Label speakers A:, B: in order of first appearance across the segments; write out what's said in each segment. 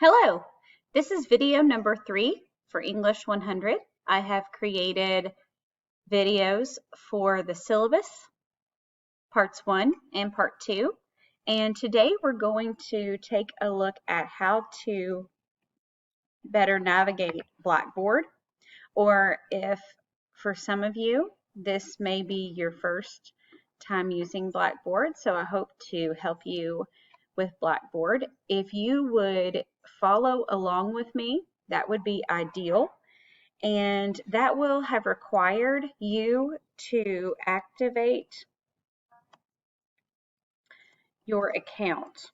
A: Hello, this is video number 3 for English 100. I have created videos for the syllabus, parts 1 and part 2. And today we're going to take a look at how to better navigate Blackboard, or if for some of you this may be your first time using Blackboard, so I hope to help you with Blackboard. If you would follow along with me, that would be ideal, and that will have required you to activate your account.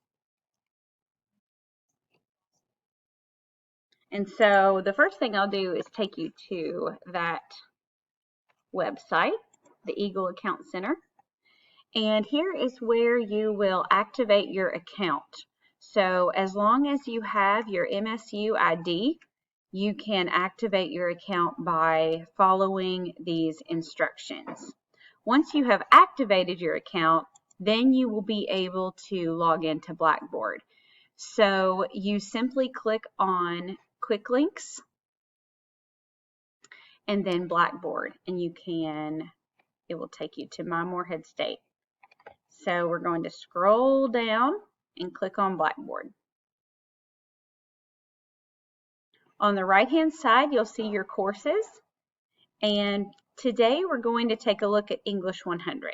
A: And so the first thing I'll do is take you to that website, the Eagle Account Center. And here is where you will activate your account. So as long as you have your MSU ID, you can activate your account by following these instructions. Once you have activated your account, then you will be able to log into Blackboard. So you simply click on Quick Links and then Blackboard, and it will take you to My Morehead State. So we're going to scroll down and click on Blackboard. On the right-hand side, you'll see your courses. And today we're going to take a look at English 100.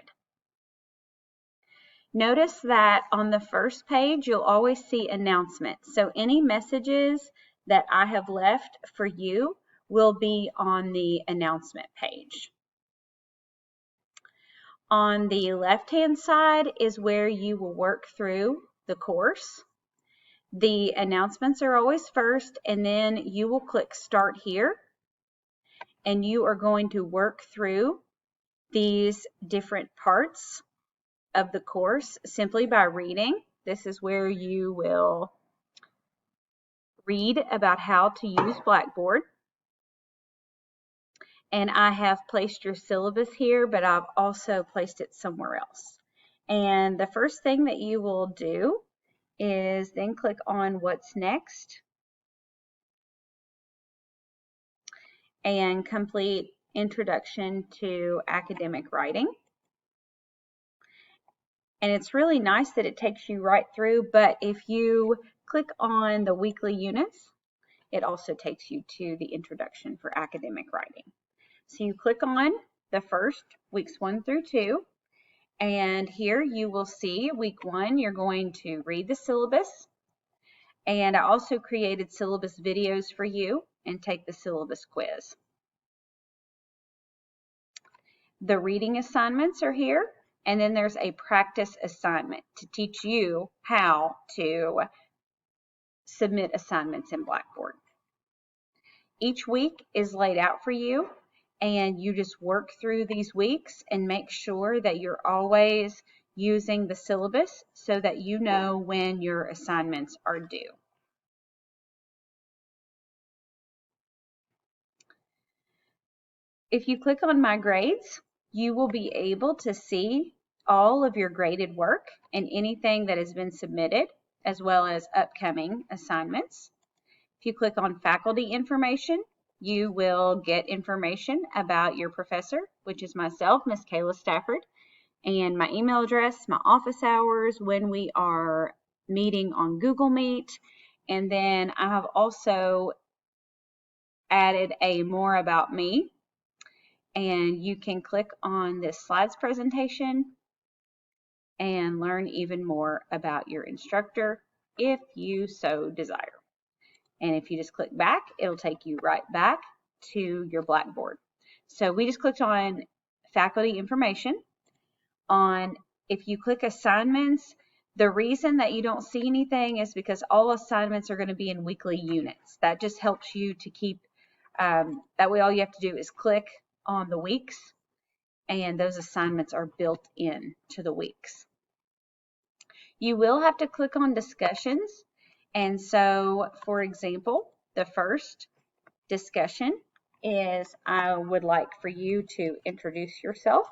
A: Notice that on the first page, you'll always see announcements. So any messages that I have left for you will be on the announcement page. On the left-hand side is where you will work through the course. The announcements are always first, and then you will click Start Here, and you are going to work through these different parts of the course simply by reading. This is where you will read about how to use Blackboard. And I have placed your syllabus here, but I've also placed it somewhere else. And the first thing that you will do is then click on What's Next and complete Introduction to Academic Writing. And it's really nice that it takes you right through, but if you click on the weekly units, it also takes you to the Introduction for Academic Writing. So you click on the first, weeks 1 through 2, and here you will see week 1, you're going to read the syllabus. And I also created syllabus videos for you and take the syllabus quiz. The reading assignments are here, and then there's a practice assignment to teach you how to submit assignments in Blackboard. Each week is laid out for you, and you just work through these weeks and make sure that you're always using the syllabus so that you know when your assignments are due. If you click on My Grades, you will be able to see all of your graded work and anything that has been submitted, as well as upcoming assignments. If you click on Faculty Information, you will get information about your professor, which is myself, Miss Kayla Stafford, and my email address, my office hours, when we are meeting on Google Meet. And then I have also added a More About Me, and you can click on this slides presentation and learn even more about your instructor if you so desire. And if you just click back, it'll take you right back to your Blackboard. So we just clicked on Faculty Information. If you click Assignments, the reason that you don't see anything is because all assignments are going to be in weekly units. That just helps you to keep, that way all you have to do is click on the weeks, and those assignments are built in to the weeks. You will have to click on Discussions. And so, for example, the first discussion is I would like for you to introduce yourself.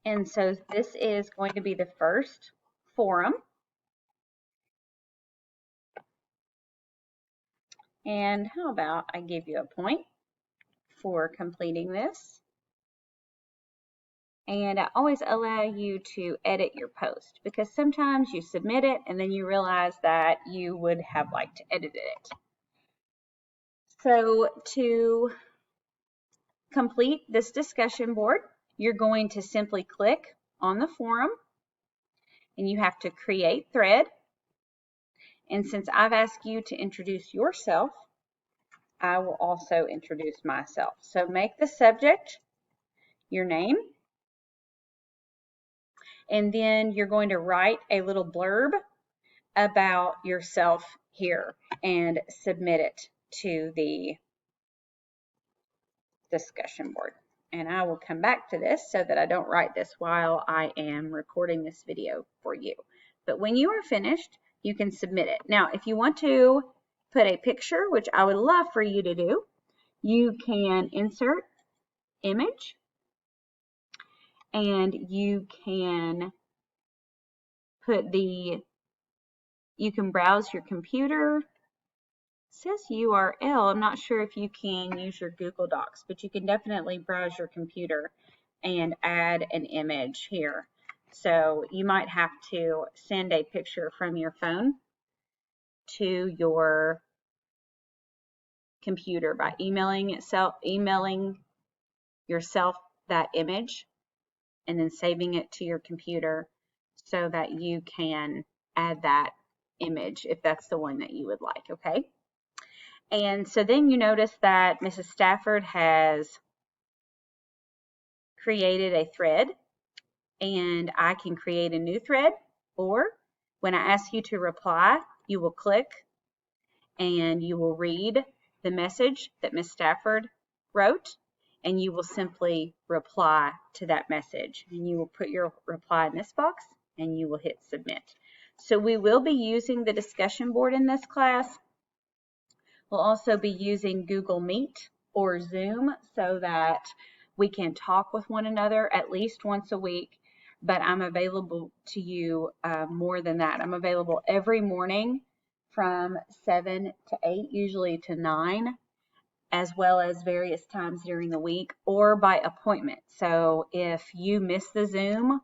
A: And so this is going to be the first forum. And how about I give you a point for completing this? And I always allow you to edit your post, because sometimes you submit it and then you realize that you would have liked to edit it. So to complete this discussion board, you're going to simply click on the forum and you have to create thread. And since I've asked you to introduce yourself, I will also introduce myself. So make the subject your name, and then you're going to write a little blurb about yourself here and submit it to the discussion board. And I will come back to this so that I don't write this while I am recording this video for you. But when you are finished, you can submit it. Now, if you want to put a picture, which I would love for you to do, you can insert image, and you can you can browse your computer. It says URL. I'm not sure if you can use your Google Docs, but you can definitely browse your computer and add an image here. So you might have to send a picture from your phone to your computer by emailing yourself that image and then saving it to your computer so that you can add that image if that's the one that you would like, okay? And so then you notice that Mrs. Stafford has created a thread, and I can create a new thread, or when I ask you to reply, you will click and you will read the message that Ms. Stafford wrote, and you will simply reply to that message. And you will put your reply in this box and you will hit submit. So we will be using the discussion board in this class. We'll also be using Google Meet or Zoom so that we can talk with one another at least once a week, but I'm available to you more than that. I'm available every morning from 7 to 8, usually to 9, as well as various times during the week or by appointment. So if you miss the Zoom,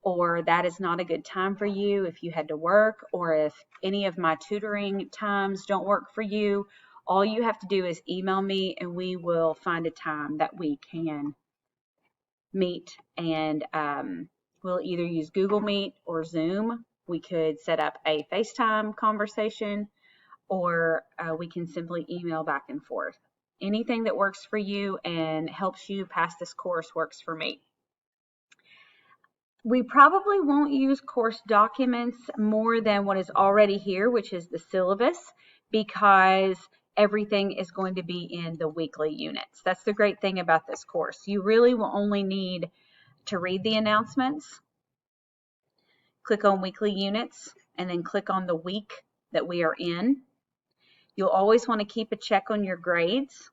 A: or that is not a good time for you, if you had to work, or if any of my tutoring times don't work for you, all you have to do is email me and we will find a time that we can meet, and we'll either use Google Meet or Zoom. We could set up a FaceTime conversation, or we can simply email back and forth. Anything that works for you and helps you pass this course works for me. We probably won't use course documents more than what is already here, which is the syllabus, because everything is going to be in the weekly units. That's the great thing about this course. You really will only need to read the announcements, click on weekly units, and then click on the week that we are in. You'll always want to keep a check on your grades,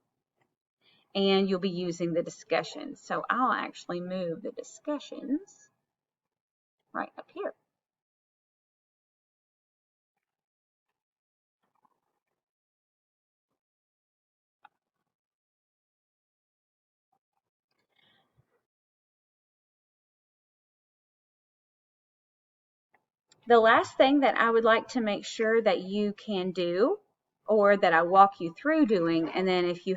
A: and you'll be using the discussions. So I'll actually move the discussions right up here. The last thing that I would like to make sure that you can do, or that I walk you through doing, and then if you